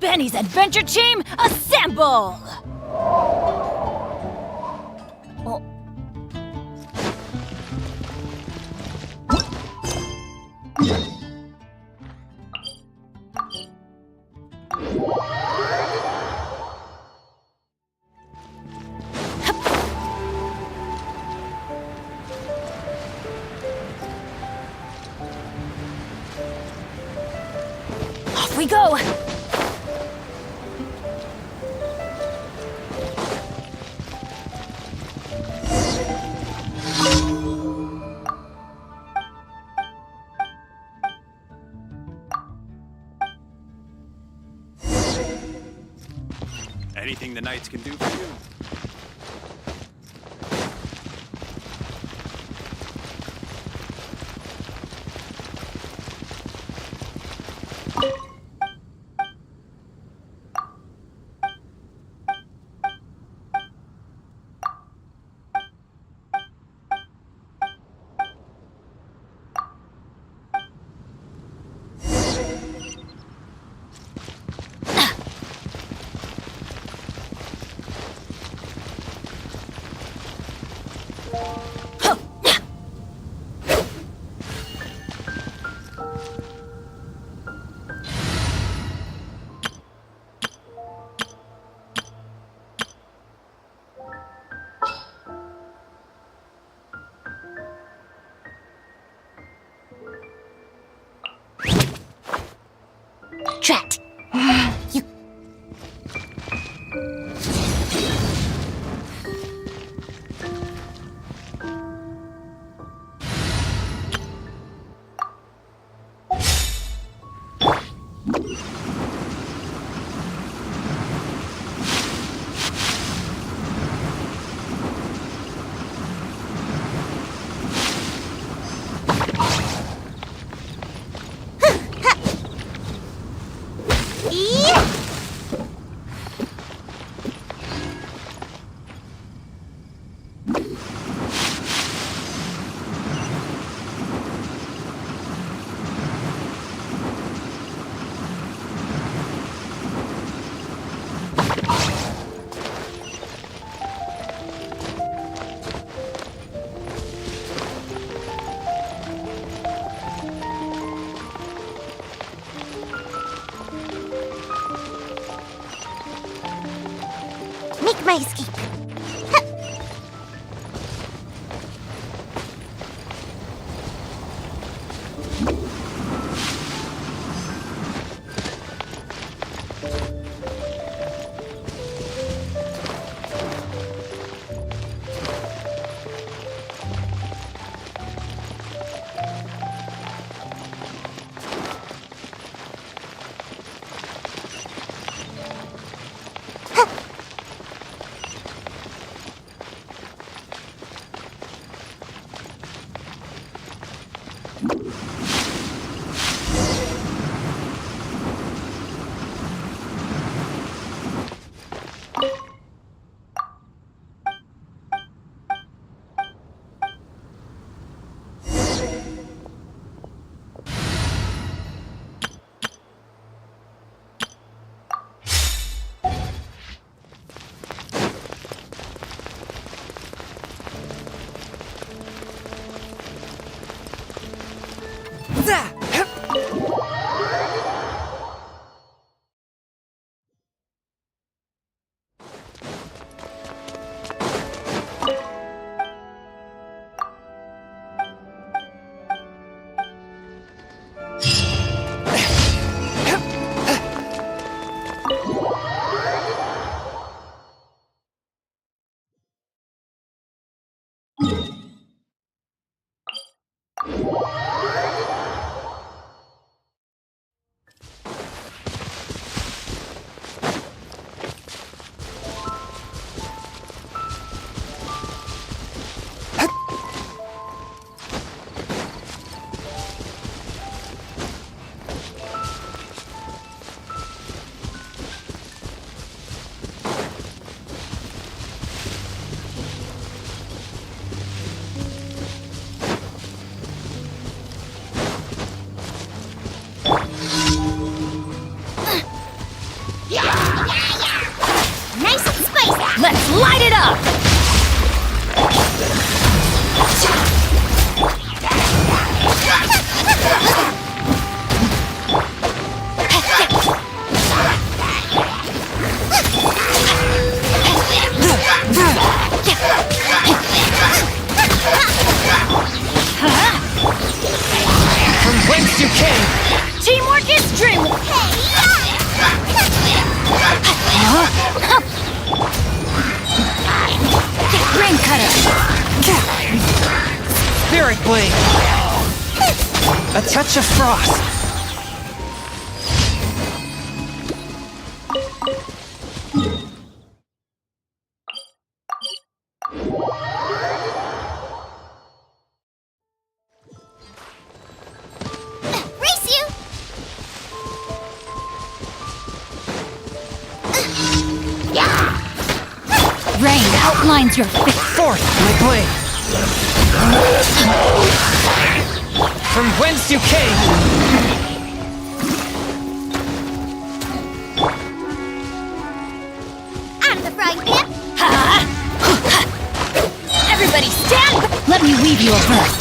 Benny's adventure team, assemble! Oh. Off we go! Anything the Knights can do for you? Drat! You... Make my escape. Spirit Blade! A touch of frost! Race you! Rain outlines your face. Forth, my blade! From whence you came! Out of the frying pan! Everybody stand! Let me weave you a verse.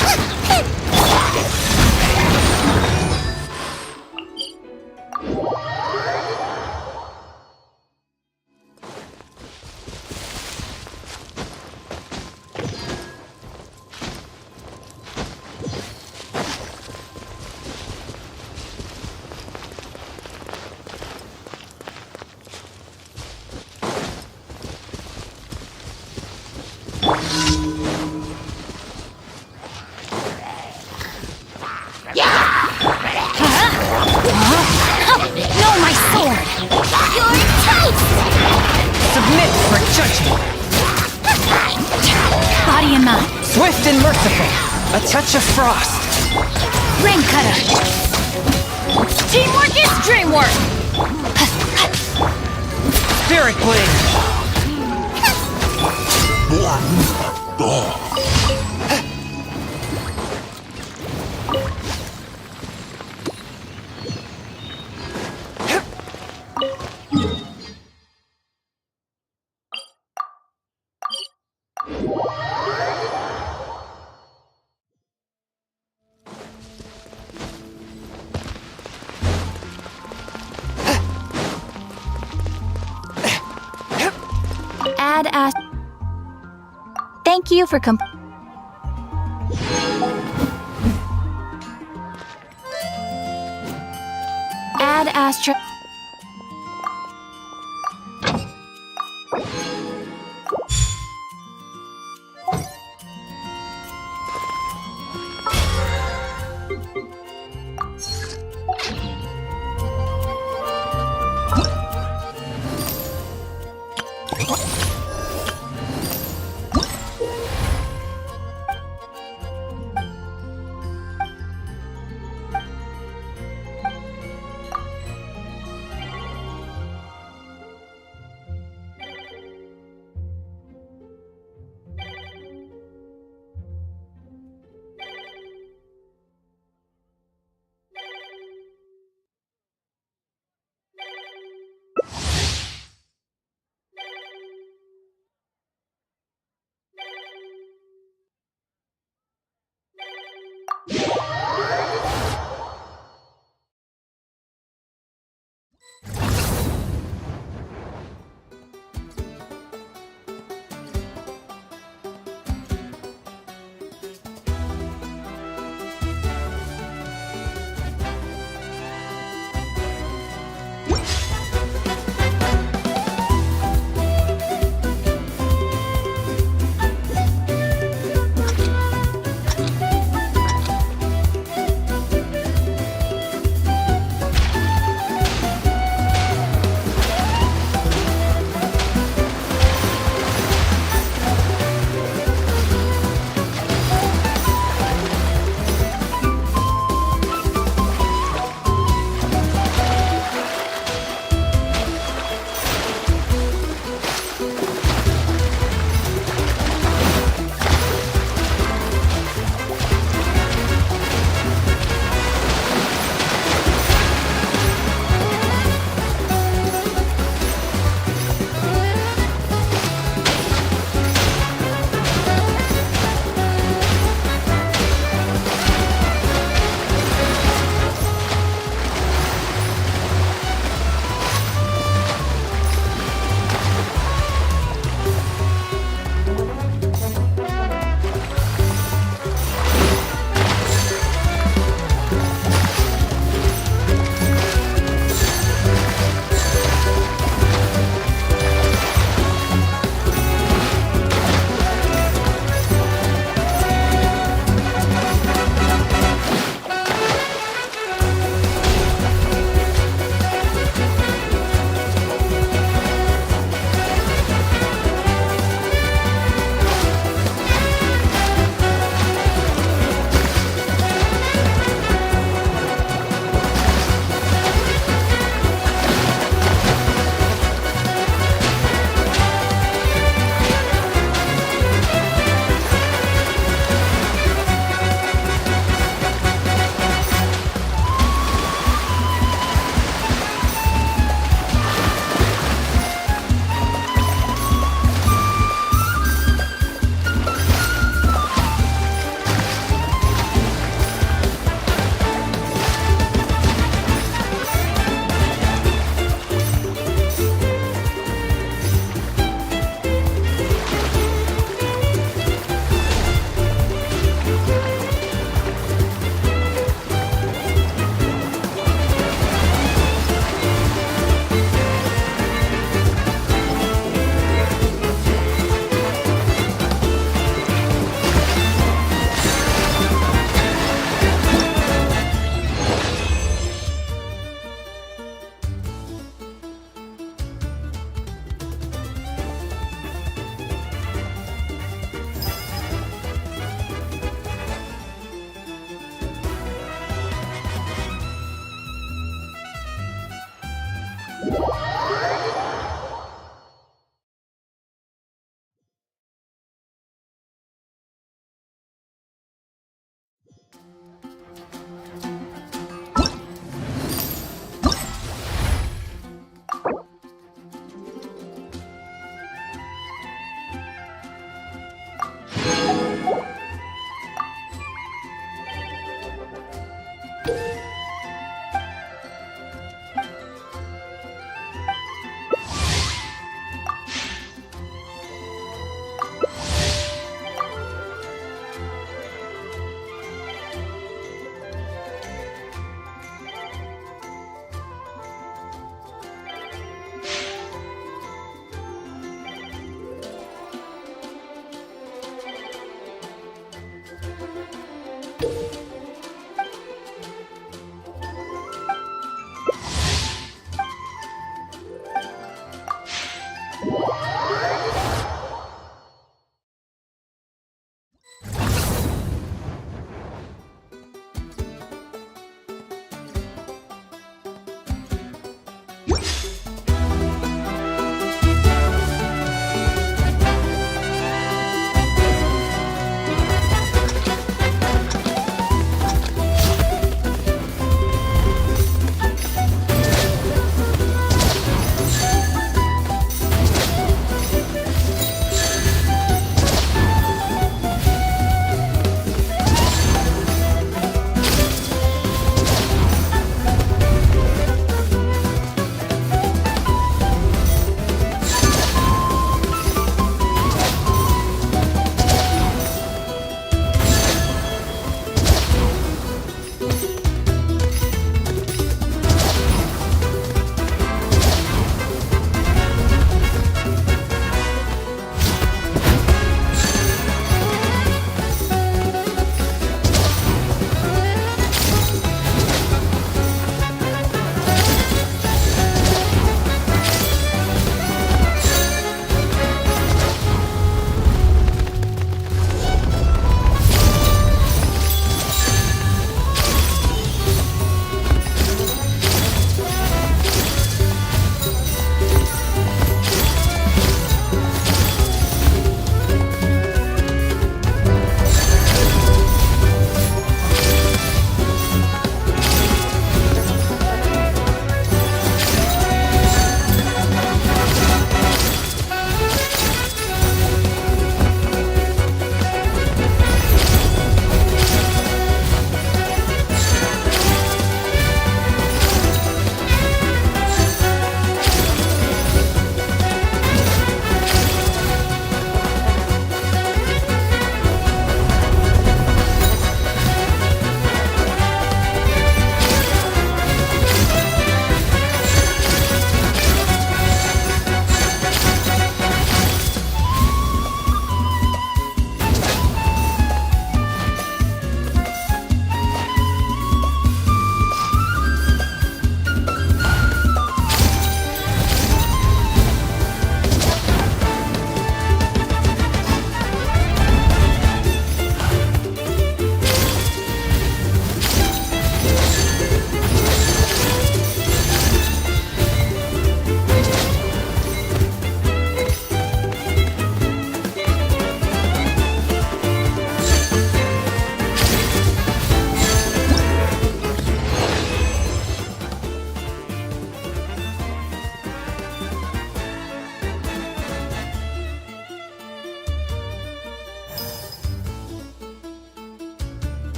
No, my sword! You're toast! Submit for judgment! Body and mind. Swift and merciful! A touch of frost! Rain cutter. Teamwork is dreamwork! Spirit Blade! Add as. Thank you for Add Astra.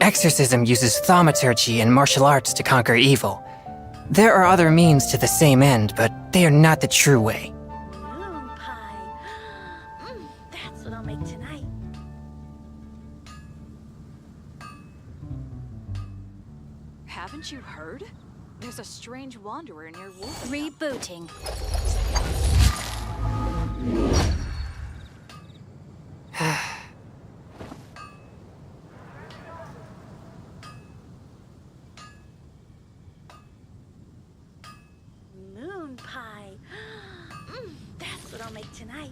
exorcism uses thaumaturgy and martial arts to conquer evil. There are other means to the same end, but they are not the true way. Moon pie. That's what I'll make tonight. Haven't you heard? There's a strange wanderer near Wolf. Rebooting. Moon pie. That's what I'll make tonight.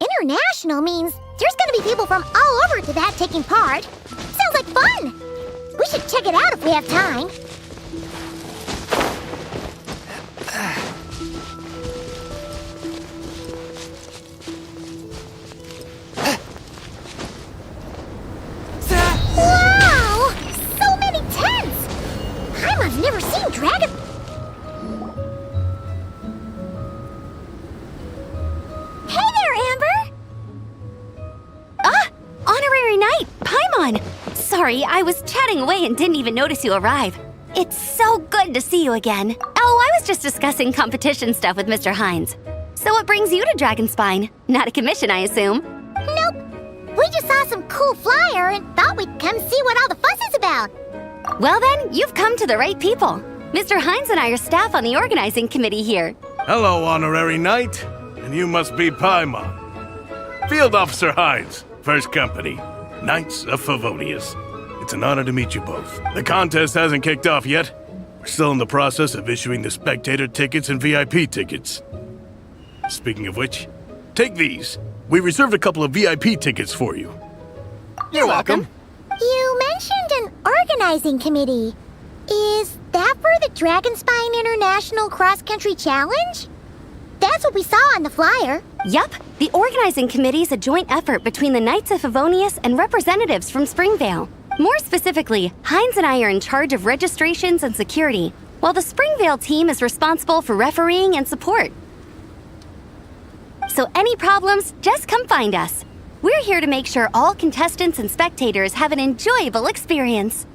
International means there's gonna be people from all over to that taking part. Sounds like fun! We should check it out if we have time. sorry, I was chatting away and didn't even notice you arrive. It's so good to see you again. Oh, I was just discussing competition stuff with Mr. Hines. So what brings you to Dragonspine? Not a commission, I assume? Nope. We just saw some cool flyer and thought we'd come see what all the fuss is about. Well then, you've come to the right people. Mr. Hines and I are staff on the organizing committee here. Hello, Honorary Knight. And you must be Paimon. Field Officer Hines, First Company, Knights of Favonius. It's an honor to meet you both. The contest hasn't kicked off yet. We're still in the process of issuing the spectator tickets and VIP tickets. Speaking of which, take these. We reserved a couple of VIP tickets for you. You're welcome. You mentioned an organizing committee. Is that for the Dragonspine International Cross Country Challenge? That's what we saw on the flyer. Yup, the organizing committee is a joint effort between the Knights of Favonius and representatives from Springvale. More specifically, Hines and I are in charge of registrations and security, while the Springvale team is responsible for refereeing and support. So any problems, just come find us. We're here to make sure all contestants and spectators have an enjoyable experience.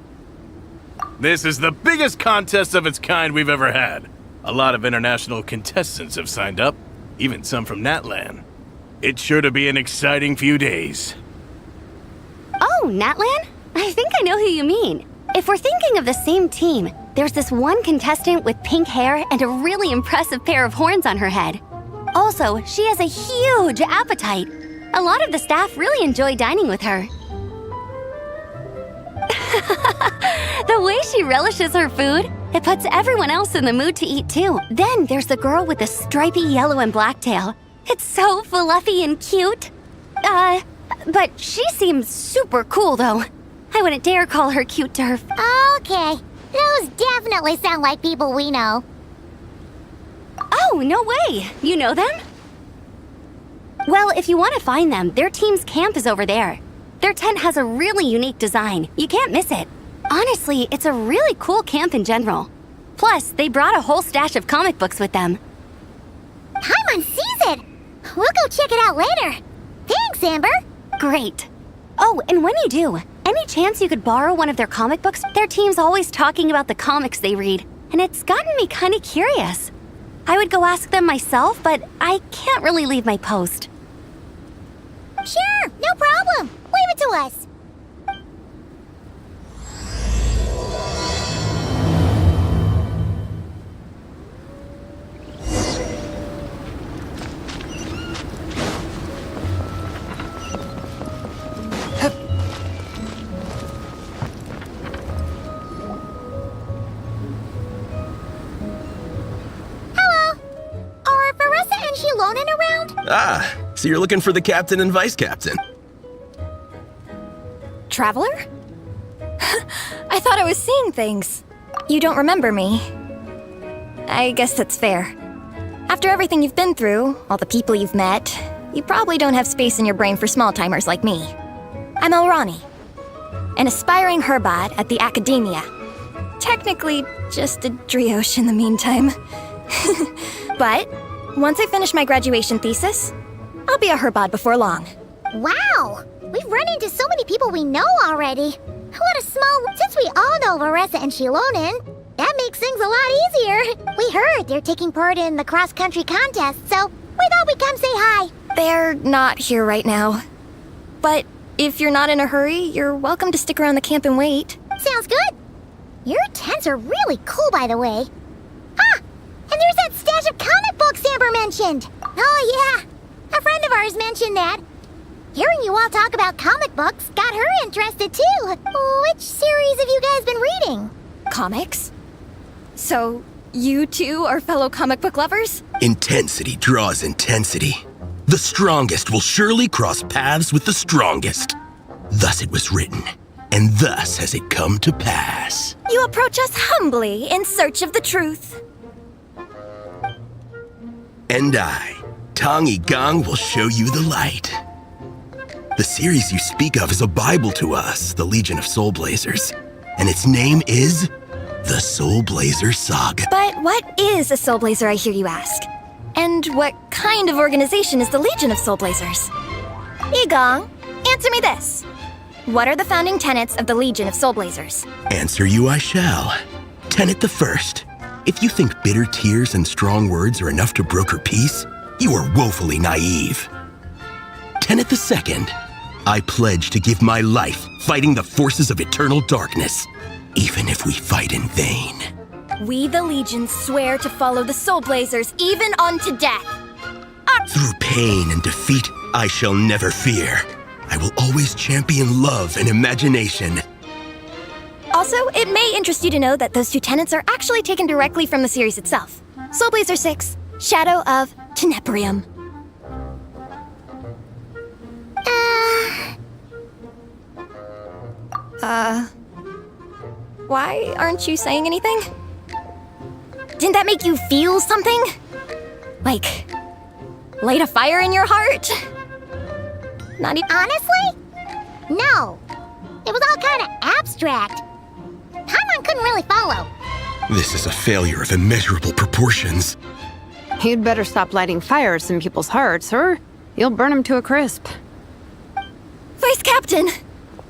This is the biggest contest of its kind we've ever had. A lot of international contestants have signed up, even some from Natlan. It's sure to be an exciting few days. Oh, Natlan? I think I know who you mean. If we're thinking of the same team, there's this one contestant with pink hair and a really impressive pair of horns on her head. Also, she has a huge appetite. A lot of the staff really enjoy dining with her. The way she relishes her food, it puts everyone else in the mood to eat too. Then there's the girl with the stripy yellow and black tail. It's so fluffy and cute. But she seems super cool though. I wouldn't dare call her cute to her Okay, those definitely sound like people we know. Oh, no way! You know them? Well, if you want to find them, their team's camp is over there. Their tent has a really unique design. You can't miss it. Honestly, it's a really cool camp in general. Plus, they brought a whole stash of comic books with them. Paimon sees it! We'll go check it out later. Thanks, Amber. Great. Oh, and when you do, any chance you could borrow one of their comic books? Their team's always talking about the comics they read, and it's gotten me kind of curious. I would go ask them myself, but I can't really leave my post. Sure, no problem. Leave it to us. Ah, so you're looking for the captain and vice captain. Traveler? I thought I was seeing things. You don't remember me. I guess that's fair. After everything you've been through, all the people you've met, you probably don't have space in your brain for small-timers like me. I'm Elrani, an aspiring herbad at the Academia. Technically, just a brioche in the meantime. But once I finish my graduation thesis, I'll be a herbad before long. Wow! We've run into so many people we know already. What a small... Since we all know Varessa and Shilonen, that makes things a lot easier. We heard they're taking part in the cross-country contest, so we thought we'd come say hi. They're not here right now. But if you're not in a hurry, you're welcome to stick around the camp and wait. Sounds good. Your tents are really cool, by the way. Ah! And there's that stash of comic books Amber mentioned. Oh, yeah. A friend of ours mentioned that. Hearing you all talk about comic books got her interested, too. Which series have you guys been reading? Comics? So, you two are fellow comic book lovers? Intensity draws intensity. The strongest will surely cross paths with the strongest. Thus it was written, and thus has it come to pass. You approach us humbly in search of the truth. And I, Tong Gang, will show you the light. The series you speak of is a Bible to us, the Legion of Soul Blazers, and its name is the Soul Blazer Saga. But what is a Soul Blazer, I hear you ask? And what kind of organization is the Legion of Soul Blazers? Igong, answer me this. What are the founding tenets of the Legion of Soulblazers? Answer you I shall. Tenet the first. If you think bitter tears and strong words are enough to broker peace, you are woefully naive. Tenet the second. I pledge to give my life fighting the forces of eternal darkness, even if we fight in vain. We, the Legion, swear to follow the Soulblazers even unto death. Through pain and defeat, I shall never fear. I will always champion love and imagination. Also, it may interest you to know that those two tenets are actually taken directly from the series itself. Soulblazer 6, Shadow of Tenebrium. Why aren't you saying anything? Didn't that make you feel something? Like, light a fire in your heart? Not even. Honestly? No. It was all kind of abstract. Paimon couldn't really follow. This is a failure of immeasurable proportions. You'd better stop lighting fires in people's hearts, or you'll burn them to a crisp. Vice Captain!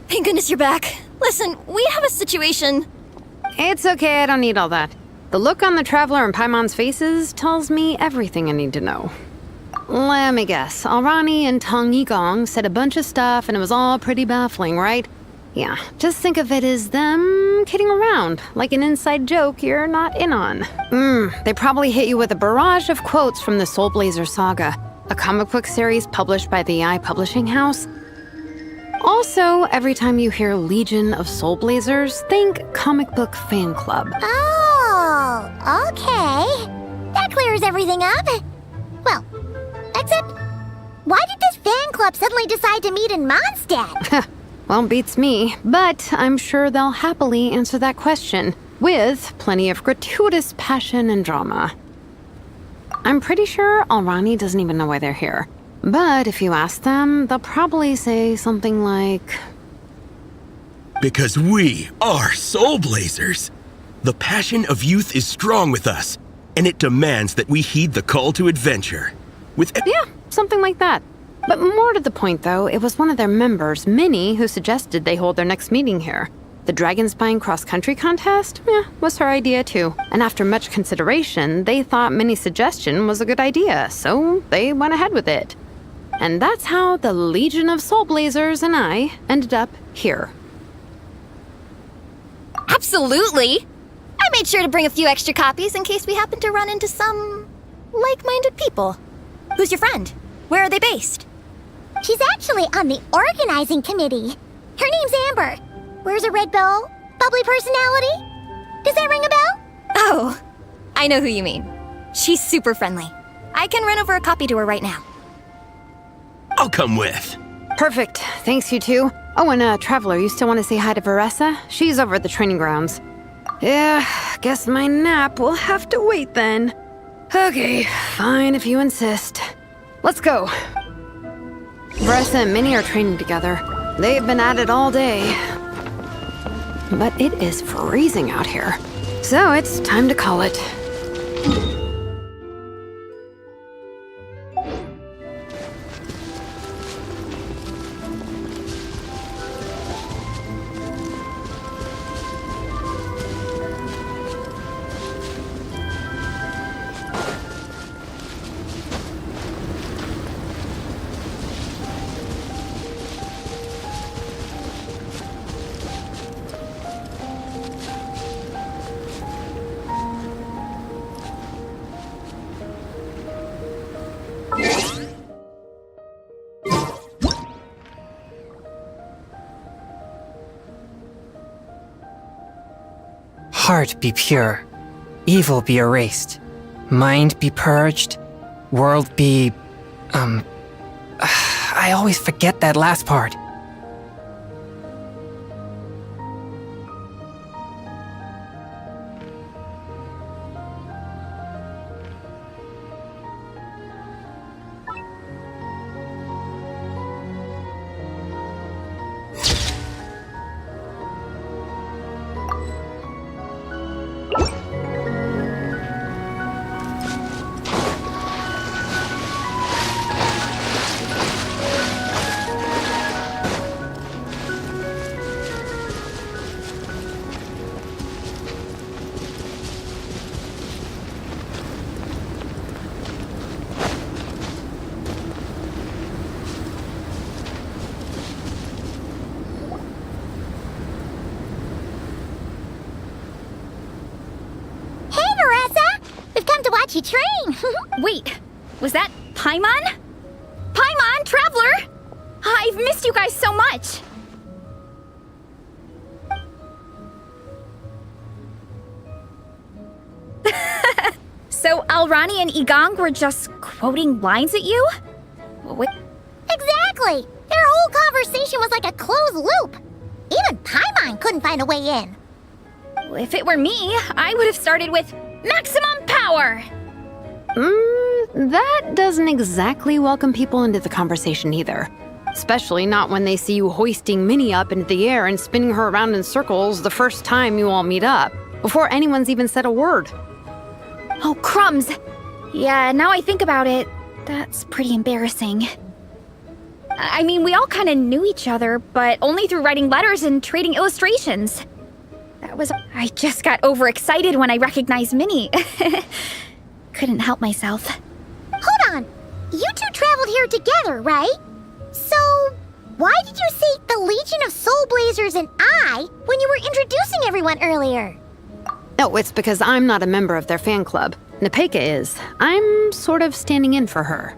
Thank goodness you're back. Listen, we have a situation. It's okay, I don't need all that. The look on the Traveler and Paimon's faces tells me everything I need to know. Let me guess, Alrani and Tong Yigong said a bunch of stuff and it was all pretty baffling, right? Yeah, just think of it as them kidding around, like an inside joke you're not in on. They probably hit you with a barrage of quotes from the Soulblazer saga, a comic book series published by the AI Publishing House. Also, every time you hear Legion of Soulblazers, think comic book fan club. Oh, okay. That clears everything up. Well, except, why did this fan club suddenly decide to meet in Mondstadt? Well, beats me, but I'm sure they'll happily answer that question, with plenty of gratuitous passion and drama. I'm pretty sure Alrani doesn't even know why they're here. But if you ask them, they'll probably say something like... Because we are Soulblazers. The passion of youth is strong with us, and it demands that we heed the call to adventure. Yeah, something like that. But more to the point, though, it was one of their members, Minnie, who suggested they hold their next meeting here. The Dragon Spine cross-country contest? Was her idea, too. And after much consideration, they thought Minnie's suggestion was a good idea, so they went ahead with it. And that's how the Legion of Soulblazers and I ended up here. Absolutely! I made sure to bring a few extra copies in case we happen to run into some like-minded people. Who's your friend? Where are they based? She's actually on the organizing committee. Her name's Amber. Wears a red bow, bubbly personality. Does that ring a bell? Oh, I know who you mean. She's super friendly. I can run over a copy to her right now. I'll come with. Perfect. Thanks, you two. Oh, and Traveler, you still want to say hi to Varessa? She's over at the training grounds. Yeah, guess my nap will have to wait then. Okay, fine if you insist. Let's go. Varessa and Minnie are training together. They've been at it all day. But it is freezing out here. So it's time to call it. Heart be pure, evil be erased, mind be purged, world be... I always forget that last part. Catchy train! Wait, was that Paimon? Paimon, Traveler! I've missed you guys so much! So Alrani and Igong were just quoting lines at you? Wait, Exactly! Their whole conversation was like a closed loop. Even Paimon couldn't find a way in. if it were me, I would have started with maximum power! That doesn't exactly welcome people into the conversation either. Especially not when they see you hoisting Minnie up into the air and spinning her around in circles the first time you all meet up, before anyone's even said a word. Oh, crumbs! Yeah, now I think about it, that's pretty embarrassing. I mean, we all kind of knew each other, but only through writing letters and trading illustrations. I just got overexcited when I recognized Minnie. Couldn't help myself. Hold on. You two traveled here together, right? So, why did you say the Legion of Soul Blazers and I when you were introducing everyone earlier? Oh, it's because I'm not a member of their fan club. Nepeka is. I'm sort of standing in for her.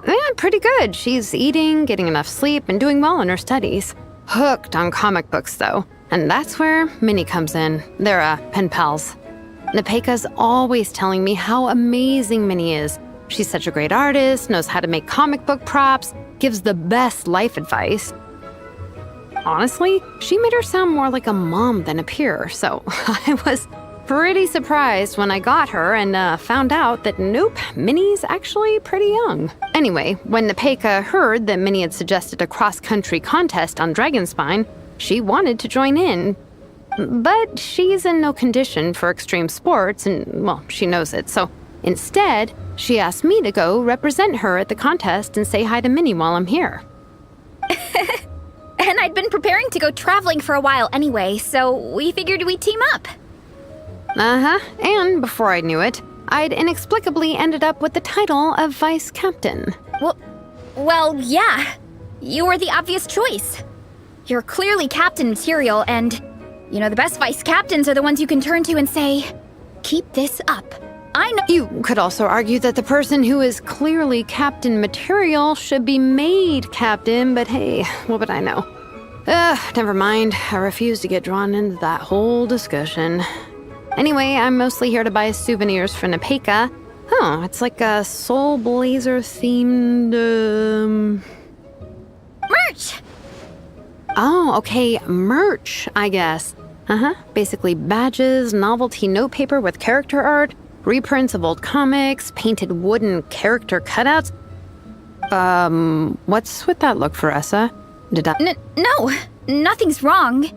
Yeah, pretty good. She's eating, getting enough sleep, and doing well in her studies. Hooked on comic books, though. And that's where Minnie comes in. They're, pen pals. Nepeka's always telling me how amazing Minnie is. She's such a great artist, knows how to make comic book props, gives the best life advice. Honestly, she made her sound more like a mom than a peer, so I was pretty surprised when I got her and found out that nope, Minnie's actually pretty young. Anyway, when Nepeka heard that Minnie had suggested a cross-country contest on Dragonspine, she wanted to join in. But she's in no condition for extreme sports, and, well, she knows it, so instead, she asked me to go represent her at the contest and say hi to Minnie while I'm here. And I'd been preparing to go traveling for a while anyway, so we figured we'd team up. And before I knew it, I'd inexplicably ended up with the title of vice captain. Well, yeah. You were the obvious choice. You're clearly captain material, and, you know, the best vice captains are the ones you can turn to and say, keep this up. I know. You could also argue that the person who is clearly captain material should be made captain, but hey, what would I know? Never mind. I refuse to get drawn into that whole discussion. Anyway, I'm mostly here to buy souvenirs for Nepeka. Oh, it's like a Soul Blazer themed, Merch! Oh, okay, merch, I guess. Basically badges, novelty notepaper with character art, reprints of old comics, painted wooden character cutouts. What's with that look, Faressa? Did I— No, nothing's wrong.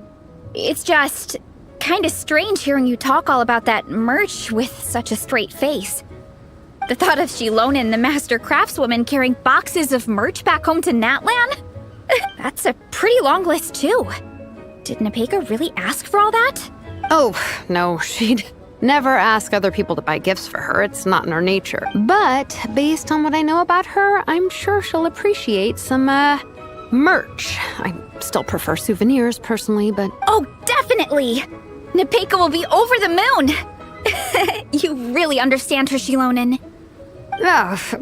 It's just kind of strange hearing you talk all about that merch with such a straight face. The thought of Shilonen, the master craftswoman, carrying boxes of merch back home to Natlan? That's a pretty long list, too. Did Nepeka really ask for all that? Oh, no, she'd never ask other people to buy gifts for her. It's not in her nature. But based on what I know about her, I'm sure she'll appreciate some, merch. I still prefer souvenirs, personally, but— Oh, definitely! Nepeka will be over the moon! You really understand her, Shilonen.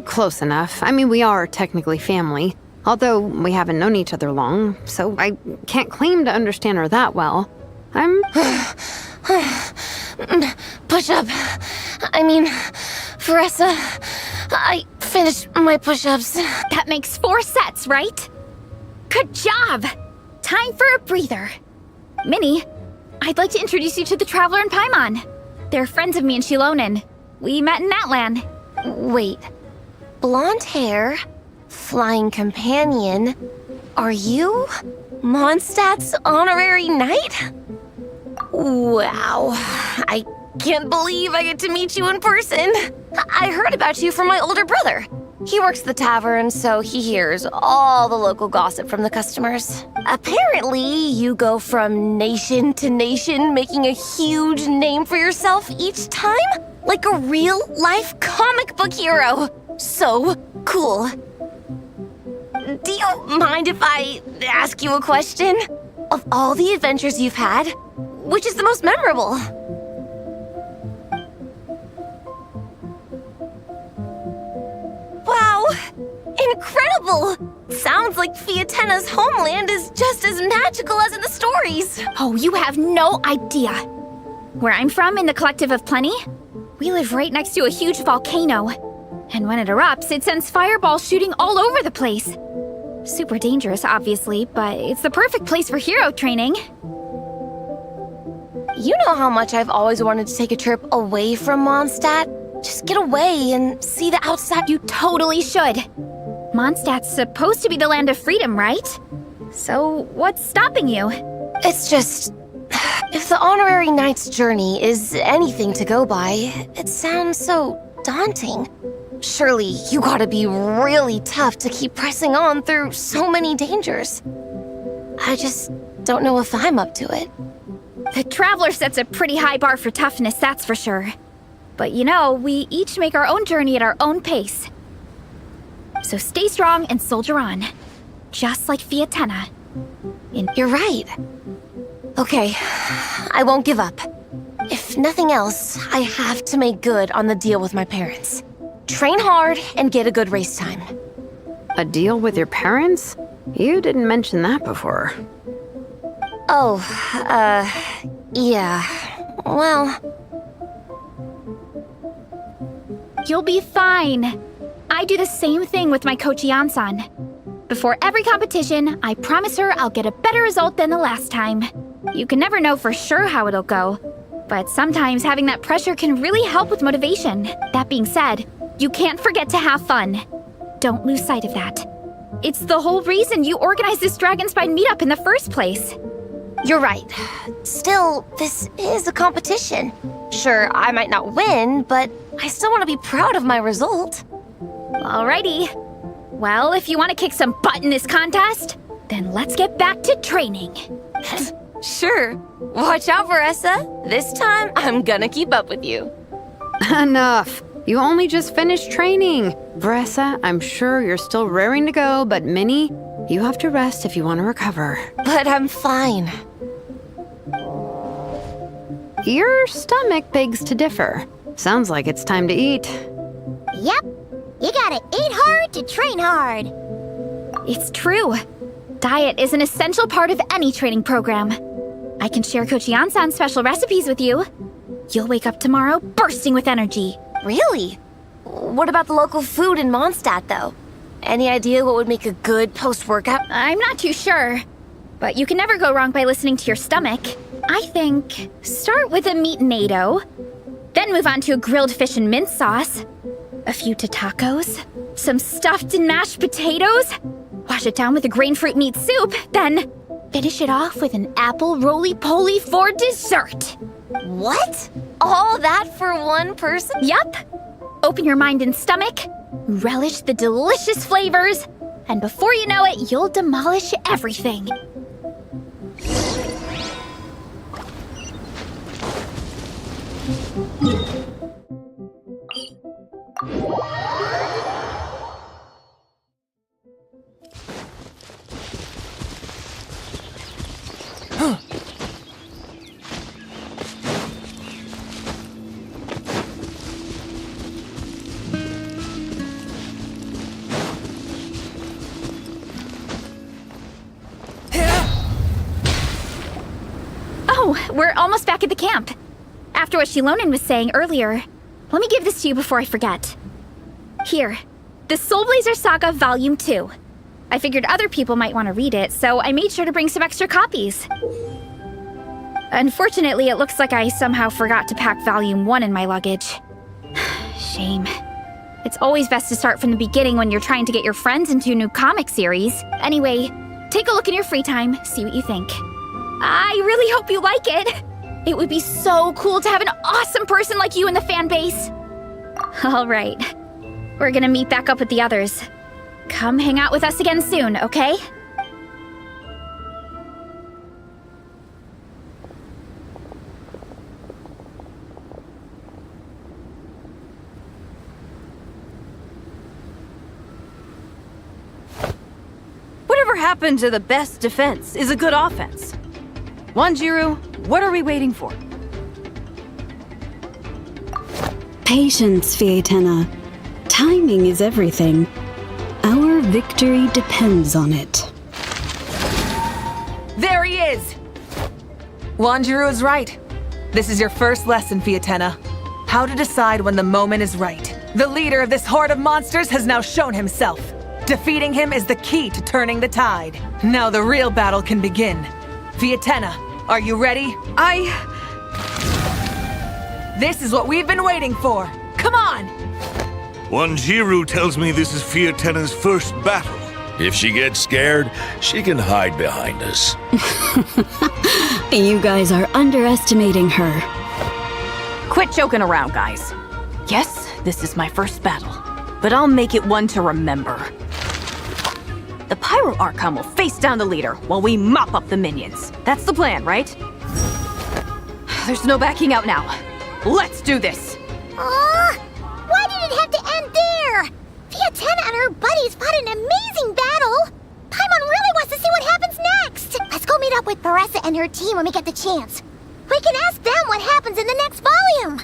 Close enough. I mean, we are technically family. Although we haven't known each other long, so I can't claim to understand her that well. I'm— Push-up. I mean, Faressa, I finished my push-ups. That makes 4 sets, right? Good job! Time for a breather. Minnie, I'd like to introduce you to the Traveler and Paimon. They're friends of me and Shilonen. We met in Natlan. Wait. Blonde hair, flying companion. Are you Mondstadt's honorary knight? Wow. I can't believe I get to meet you in person. I heard about you from my older brother. He works the tavern, so he hears all the local gossip from the customers. Apparently, you go from nation to nation, making a huge name for yourself each time, like a real-life comic book hero. So cool. Do you mind if I ask you a question? Of all the adventures you've had, which is the most memorable? incredible! Sounds like Fiatena's homeland is just as magical as in the stories. Oh, you have no idea. Where I'm from, in the Collective of Plenty, we live right next to a huge volcano. And when it erupts, it sends fireballs shooting all over the place. Super dangerous, obviously, but it's the perfect place for hero training. You know how much I've always wanted to take a trip away from Mondstadt? Just get away and see the outside. You totally should. Mondstadt's supposed to be the land of freedom, right? So what's stopping you? It's just... if the Honorary Knight's journey is anything to go by, it sounds so daunting. Surely you gotta be really tough to keep pressing on through so many dangers. I just don't know if I'm up to it. The Traveler sets a pretty high bar for toughness, that's for sure. But you know, we each make our own journey at our own pace. So stay strong and soldier on. Just like Fiatena. You're right. Okay, I won't give up. If nothing else, I have to make good on the deal with my parents. Train hard and get a good race time. A deal with your parents? You didn't mention that before. Oh, yeah. Well... You'll be fine. I do the same thing with my coach Yan-san. Before every competition, I promise her I'll get a better result than the last time. You can never know for sure how it'll go, but sometimes having that pressure can really help with motivation. That being said, you can't forget to have fun. Don't lose sight of that. It's the whole reason you organized this Dragonspine meetup in the first place. You're right. Still, this is a competition. Sure, I might not win, but I still want to be proud of my result. Alrighty. Well, if you want to kick some butt in this contest, then let's get back to training. Sure. Watch out, Veressa. This time, I'm gonna keep up with you. Enough. You only just finished training. Veressa, I'm sure you're still raring to go, but Minnie, you have to rest if you want to recover. But I'm fine. Your stomach begs to differ. Sounds like it's time to eat. Yep. You gotta eat hard to train hard. It's true. Diet is an essential part of any training program. I can share Coach Yan-san's special recipes with you. You'll wake up tomorrow bursting with energy. Really? What about the local food in Mondstadt, though? Any idea what would make a good post-workout? I'm not too sure, but you can never go wrong by listening to your stomach. I think start with a meat natto, then move on to a grilled fish and mint sauce, a few tacos, some stuffed and mashed potatoes, wash it down with a grain fruit meat soup, then finish it off with an apple roly-poly for dessert. What? All that for one person? Yup. Open your mind and stomach, relish the delicious flavors, and before you know it, you'll demolish everything. Oh, we're almost back at the camp. After what Shilonen was saying earlier, let me give this to you before I forget. Here, the Soulblazer Saga Volume 2. I figured other people might want to read it, so I made sure to bring some extra copies. Unfortunately, it looks like I somehow forgot to pack Volume 1 in my luggage. Shame. It's always best to start from the beginning when you're trying to get your friends into a new comic series. Anyway, take a look in your free time, see what you think. I really hope you like it. It would be so cool to have an awesome person like you in the fan base. All right. We're gonna meet back up with the others. Come hang out with us again soon, okay? Whatever happened to the best defense is a good offense? Wanjiru, what are we waiting for? Patience, Fiatena. Timing is everything. Our Victory depends on it. There he is! Wanjiru is right. This is your first lesson, Fiatenna. How to decide when the moment is right. The leader of this horde of monsters has now shown himself. Defeating him is the key to turning the tide. Now the real battle can begin. Fiatenna, are you ready? This is what we've been waiting for. Come on! Wanjiru tells me this is Fiatenna's first battle. If she gets scared, she can hide behind us. You guys are underestimating her. Quit joking around, guys. Yes, this is my first battle, but I'll make it one to remember. The Pyro Archon will face down the leader while we mop up the minions. That's the plan, right? There's no backing out now. Let's do this! Why did it have to end there? Fiatenna and her buddies fought an amazing battle! Paimon really wants to see what happens next! Let's go meet up with Paressa and her team when we get the chance. We can ask them what happens in the next volume!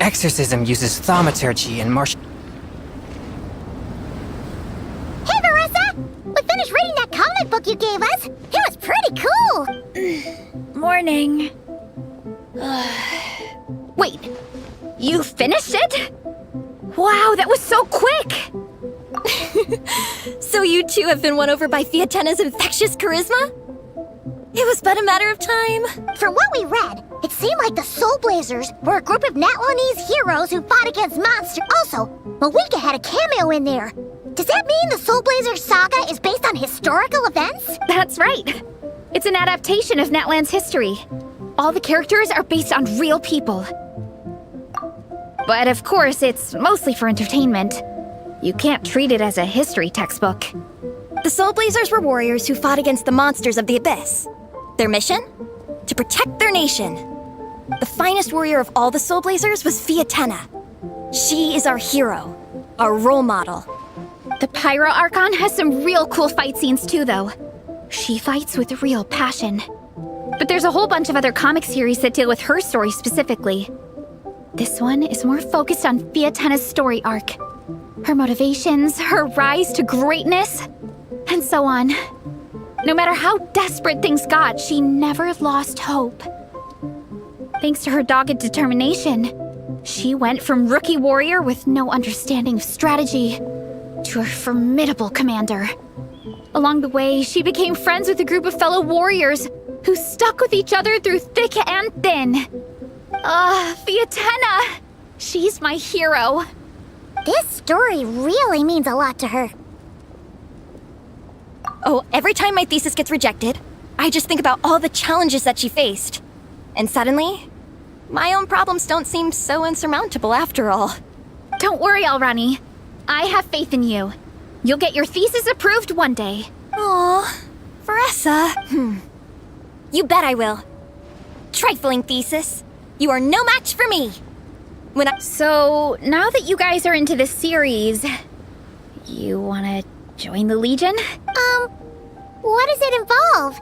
Exorcism uses thaumaturgy and martial... Hey, Marissa! We finished reading that comic book you gave us! It was pretty cool! Morning. Wait, you finished it? Wow, that was so quick! So So you too have been won over by Fiatenna's infectious charisma? It was but a matter of time. From what we read, it seemed like the Soul Blazers were a group of Natlanese heroes who fought against monsters. Also, Malika had a cameo in there. Does that mean the Soul Blazers saga is based on historical events? That's right. It's an adaptation of Natlan's history. All the characters are based on real people. But of course, it's mostly for entertainment. You can't treat it as a history textbook. The Soul Blazers were warriors who fought against the monsters of the Abyss. Their mission? To protect their nation. The finest warrior of all the Soul Blazers was Fiatenna. She is our hero, our role model. The Pyro Archon has some real cool fight scenes too, though. She fights with real passion. But there's a whole bunch of other comic series that deal with her story specifically. This one is more focused on Fiatenna's story arc. Her motivations, her rise to greatness, and so on. No matter how desperate things got, she never lost hope. Thanks to her dogged determination, she went from rookie warrior with no understanding of strategy to a formidable commander. Along the way, she became friends with a group of fellow warriors who stuck with each other through thick and thin. Fiatenna! She's my hero. This story really means a lot to her. Oh, every time my thesis gets rejected, I just think about all the challenges that she faced. And suddenly, my own problems don't seem so insurmountable after all. Don't worry, Alrani. I have faith in you. You'll get your thesis approved one day. Aw, Veressa. You bet I will. Trifling thesis. You are no match for me. So, now that you guys are into this series, you wanna join the Legion? What does it involve?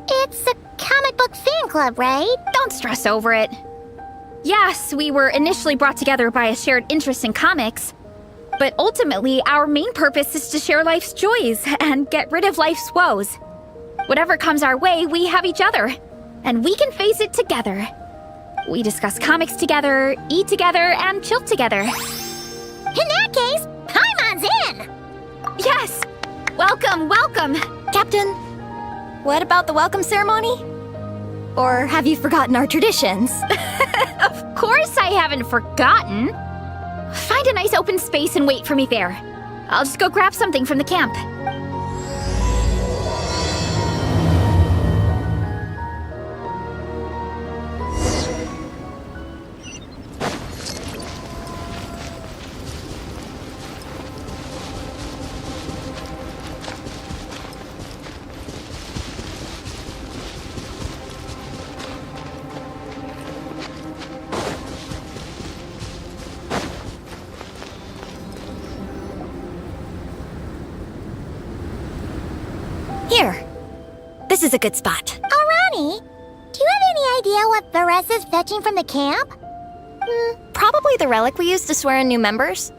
It's a comic book fan club, right? Don't stress over it. Yes, we were initially brought together by a shared interest in comics, but ultimately our main purpose is to share life's joys and get rid of life's woes. Whatever comes our way, we have each other, and we can face it together. We discuss comics together, eat together, and chill together. In that case, Paimon's in! Yes! Welcome, welcome! Captain, what about the welcome ceremony? Or have you forgotten our traditions? Of course I haven't forgotten! Find a nice open space and wait for me there. I'll just go grab something from the camp. Here. This is a good spot. Alrani, do you have any idea what Veressa's fetching from the camp? Probably the relic we used to swear in new members.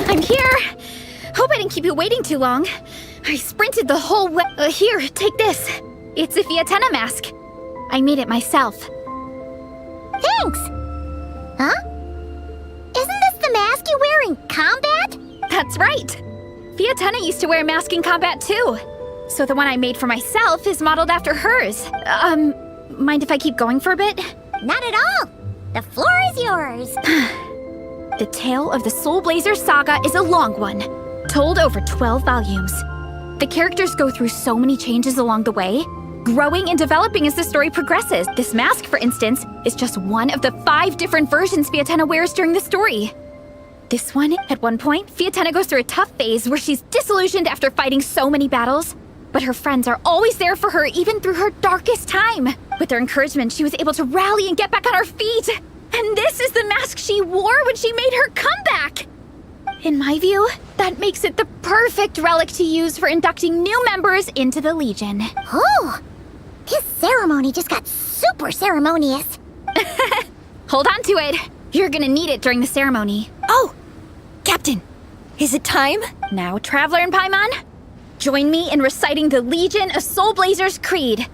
I'm here! Hope I didn't keep you waiting too long. I sprinted the whole way. Here, take this. It's a Fiatenna mask. I made it myself. Thanks! Huh? Isn't this the mask you wear in combat? That's right! Fiatenna used to wear a mask in combat too. So the one I made for myself is modeled after hers. Mind if I keep going for a bit? Not at all! The floor is yours! The tale of the Soul Blazer saga is a long one, told over 12 volumes. The characters go through so many changes along the way, growing and developing as the story progresses. This mask, for instance, is just one of the 5 different versions Fiatenna wears during the story. This one, at one point, Fiatenna goes through a tough phase where she's disillusioned after fighting so many battles, but her friends are always there for her even through her darkest time. With their encouragement, she was able to rally and get back on her feet. And this is the mask she wore when she made her comeback! In my view, that makes it the perfect relic to use for inducting new members into the Legion. Oh! This ceremony just got super ceremonious. Hold on to it. You're gonna need it during the ceremony. Oh! Captain, is it time? Now, Traveler and Paimon, join me in reciting the Legion of Soul Blazers Creed,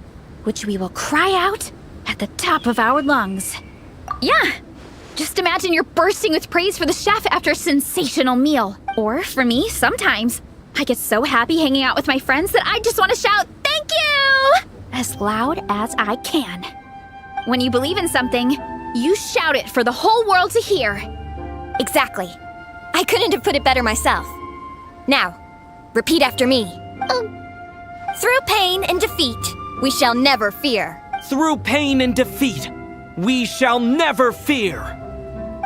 which we will cry out at the top of our lungs. Yeah, Just imagine you're bursting with praise for the chef after a sensational meal. Or for me, sometimes, I get so happy hanging out with my friends that I just want to shout, "Thank you!" as loud as I can. When you believe in something, you shout it for the whole world to hear. Exactly. I couldn't have put it better myself. Now, repeat after me. Through pain and defeat, we shall never fear. Through pain and defeat, we shall never fear.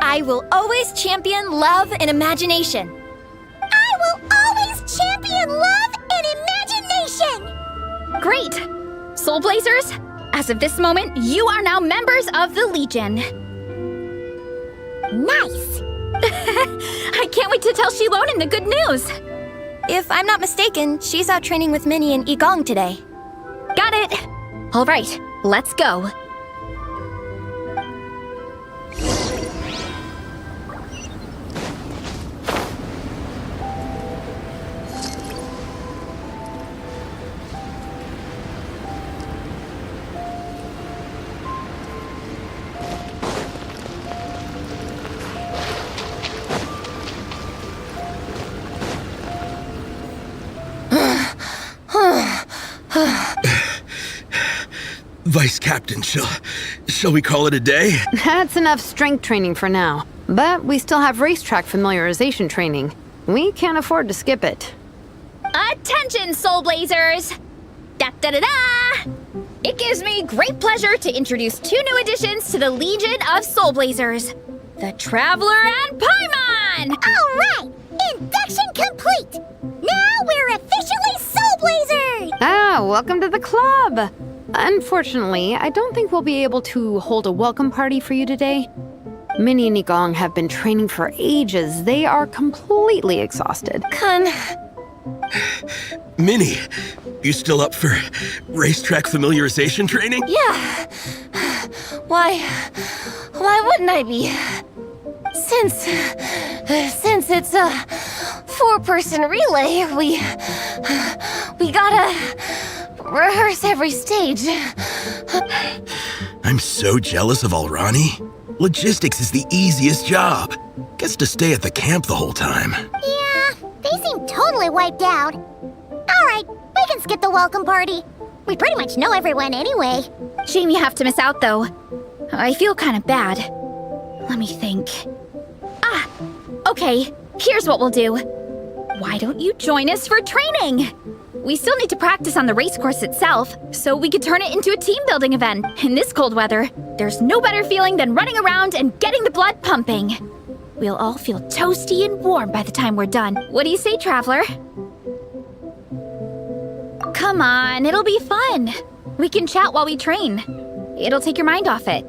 I will always champion love and imagination. I will always champion love and imagination! Great! Soul Blazers, as of this moment, you are now members of the Legion. Nice! I can't wait to tell Shilonen the good news. If I'm not mistaken, she's out training with Minnie and Igong today. Got it. All right, let's go. Vice Captain, shall we call it a day? That's enough strength training for now. But we still have racetrack familiarization training. We can't afford to skip it. Attention, Soul Blazers! Da-da-da-da! It gives me great pleasure to introduce 2 new additions to the Legion of Soul Blazers. The Traveler and Paimon! All right! Induction complete! Now we're officially Soul Blazers! Ah, welcome to the club! Unfortunately, I don't think we'll be able to hold a welcome party for you today. Minnie and Igong have been training for ages. They are completely exhausted. Minnie, you still up for racetrack familiarization training? Yeah. Why wouldn't I be? Since it's a 4-person relay, we gotta rehearse every stage. I'm so jealous of Alrani. Logistics is the easiest job. Gets to stay at the camp the whole time. Yeah, they seem totally wiped out. All right, we can skip the welcome party. We pretty much know everyone anyway. Shame you have to miss out, though. I feel kind of bad. Let me think. Ah, okay, here's what we'll do. Why don't you join us for training? We still need to practice on the race course itself, so we could turn it into a team-building event. In this cold weather, there's no better feeling than running around and getting the blood pumping. We'll all feel toasty and warm by the time we're done. What do you say, Traveler? Come on, it'll be fun. We can chat while we train. It'll take your mind off it.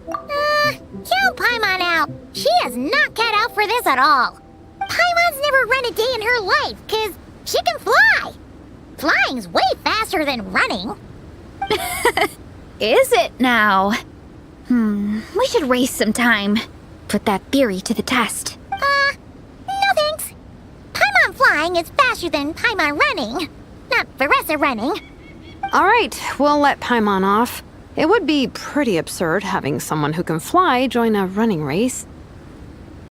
Count Paimon out. She is not cut out for this at all. Paimon's never run a day in her life, 'cause she can fly. Flying's way faster than running. Is it now? We should race sometime. Put that theory to the test. No thanks. Paimon flying is faster than Paimon running. Not Veressa running. All right, we'll let Paimon off. It would be pretty absurd having someone who can fly join a running race.